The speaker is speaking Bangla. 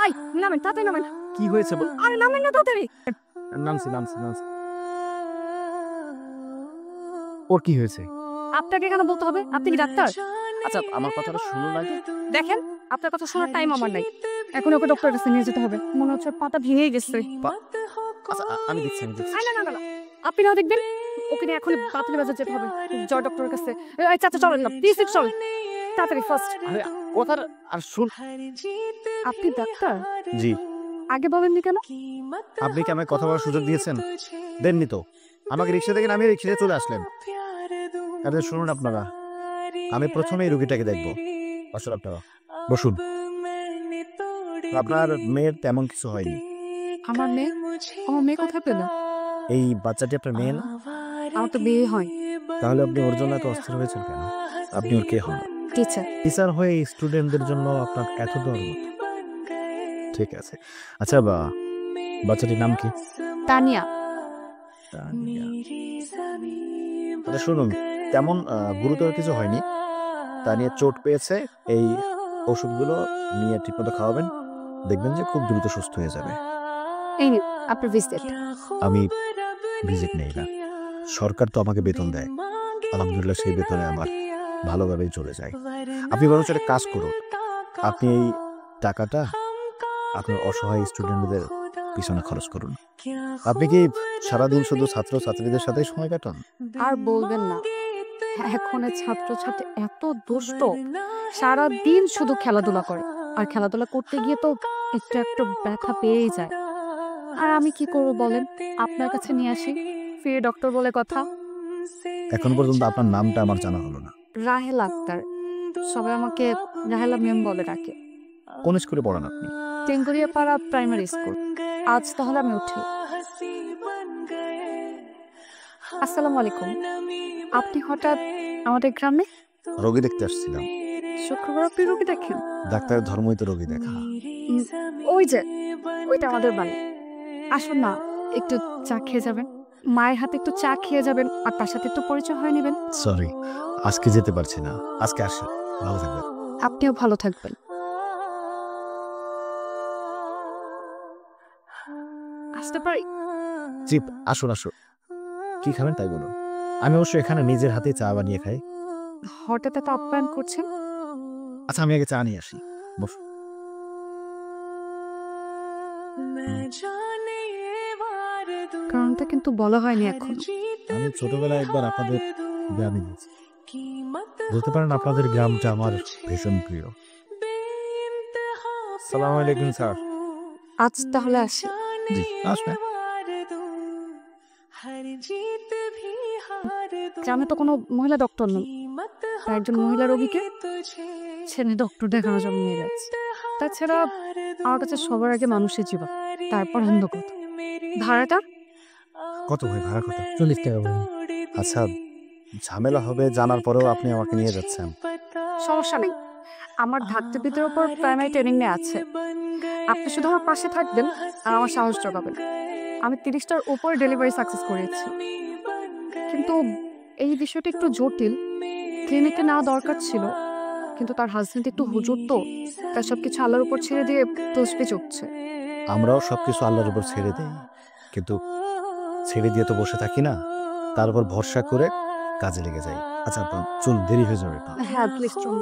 আই নামেন, তাড়াতাড়ি নামেন। কি হয়েছে বল? আরে নামেন না তাড়াতাড়ি। নামছি নামছি নামছি। ওর কি হয়েছে? আপনাকে কেন বলতে হবে? আপনি কি ডাক্তার? আচ্ছা আমার কথাটা শুনুন আগে। দেখেন, আপনার কথা শোনার টাইম আমার নাই। এখন ওকে ডক্টরের কাছে নিয়ে যেতে হবে। মনে হচ্ছে পাটা ভেঙেই গেছে। আচ্ছা আমি দেখছি আমি দেখছি। না না না না, আপনি না দেখবেন। ওকে নিয়ে এখনই বাতিল বাজার যেতে হবে, জয় ডক্টরের কাছে। এই চাচা চলেন না, প্লিজ চলেন তাড়াতাড়ি ফার্স্ট। আরে কথার আর শুন। আপনি ডাক্তার? জি। আগে বলেননি কেন? আপনি কি আমাকে কথা বলার সুযোগ দিয়েছেন? দেননি তো। আমাকে রিক্সা থেকে নামিয়ে রিক্সায় চলে আসলেন। আরে শুনুন আপনারা, আমি প্রথমেই রুগীটাকে দেখব। আসলে আপনারা বসুন। আপনার মেয়ের তেমন কিছু হয়নি। আমার মেয়ে? আমার মেয়ে কোথায় পেল? এই বাচ্চাটি আপনার মেয়ে না? আমার তো বিয়ে হয়। তাহলে আপনি ওর জন্য এত অস্থির হয়েছেন কেন? আপনি ওর কে হন? টিচার। টিচার হয়ে স্টুডেন্টদের জন্য আপনার এত দরদ? ঠিক আছে। আচ্ছা বাচ্চাটির নাম কি? তানিয়া। তানিয়া। আচ্ছা শুনুন, তেমন গুরুতর কিছু হয়নি। তানিয়া চোট পেয়েছে। এই ওষুধগুলো নিয়ে ঠিকমতো খাওয়াবেন, দেখবেন যে খুব দ্রুত সুস্থ হয়ে যাবে। এই নিন আপনার ভিজিট। আমি ভিজিট নেই না, সরকার তো আমাকে বেতন দেয়। আলহামদুলিল্লাহ সেই বেতনে আমার ভালোভাবেই চলে যায়। আপনি বরং একটা কাজ করুন, আপনি এই টাকাটা আপনার অসহায় স্টুডেন্টদের পিছনে খরচ করুন। আপনি কি সারাদিন শুধু ছাত্র ছাত্রীদের সাথেই সময় কাটান? আর বলবেন না, এখনের ছাত্রছাত্রী এত দুষ্ট, সারাদিন শুধু খেলাধুলা করে। আর খেলাধুলা করতে গিয়ে তো একটু একটু ব্যথা পেয়েই যায়। আর আমি কি করব বলেন? আপনার কাছে নিয়ে আসি, ফিরে ডক্টর বলে কথা। এখন পর্যন্ত আপনার নামটা আমার জানা হলো না। রাহেলা আক্তার, সবাই আমাকে রাহেলা ম্যাম বলে ডাকে। কোন স্কুলে পড়ান আপনি? টেঙ্গুরিয়া পাড়া প্রাইমারি স্কুল। আজ তাহলে আমি উঠি। আসসালামু আলাইকুম। আপনি হঠাৎ আমাদের গ্রামে? রোগী দেখতে আসছিলাম। শুক্রবার আপনি রোগী দেখেন? ডাক্তারের ধর্মই তো রোগী দেখা। ওই যে ওইটা আমাদের বাড়ি। আসুন না, একটু চা খেয়ে যাবেন। মায়ের হাতে একটু চা খেয়ে যাবেন, আর তার সাথে একটু পরিচয় হয়ে নেবেন। সরি, আজকে যেতে পারছি না। আজকে আসি। ভালো থাকবেন। আপনিও ভালো থাকবেন। আসতে পারি? জি আসুন আসুন। কি খাবেন তাই বলুন। আমি অবশ্য এখানে নিজের হাতে চা বানিয়ে খাই। হঠাৎ এত আপ্যায়ন করছেন? আচ্ছা আমি আগে চা নিয়ে আসি। বস। কারণটা কিন্তু বলা হয়নি এখন। আমি ছোটবেলায় একবার আপনাদের গ্রামে গিয়েছি। বলতে পারেন আপনাদের গ্রামটা আমার ভীষণ প্রিয়। সালাম আলাইকুম স্যার। আজ তাহলে আসি। জি আসবেন। গ্রামে তো কোনো মহিলা ডক্টর নেই, তাই একজন মহিলা রোগীকে ছেলে ডক্টর দেখানোর জন্য নিয়ে যাচ্ছে। তাছাড়া আমার কাছে সবার আগে মানুষের জীবন, তারপর অন্ধকথা। ভাড়াটা? কত ভাই ভাড়া কত? 40 টাকা বলুন। আচ্ছা ঝামেলা হবে জানার পরেও আপনি আমাকে নিয়ে যাচ্ছেন। সমস্যা নেই, আমার ধাত্রীবিদের উপর প্রাইমারি ট্রেনিং নিয়ে আছে। আপনি শুধু আমার পাশে থাকবেন আর আমার সাহস জোগাবেন। আমি 30টার উপর ডেলিভারি সাকসেস করেছি, কিন্তু এই বিষয়টা একটু জটিল। ক্লিনিকে নেওয়া দরকার ছিল, কিন্তু তার হাজবেন্ড একটু হুজুর তো, তার সবকিছু আল্লাহর উপর ছেড়ে দিয়ে তসবিহ চুকছে। আমরাও সবকিছু আল্লাহর উপর ছেড়ে দিই, কিন্তু ছেড়ে দিয়ে তো বসে থাকি না, তার উপর ভরসা করে কাজে লেগে যাই। আচ্ছা চল, দেরি হয়ে যাবে। হ্যাঁ প্লিজ চলুন।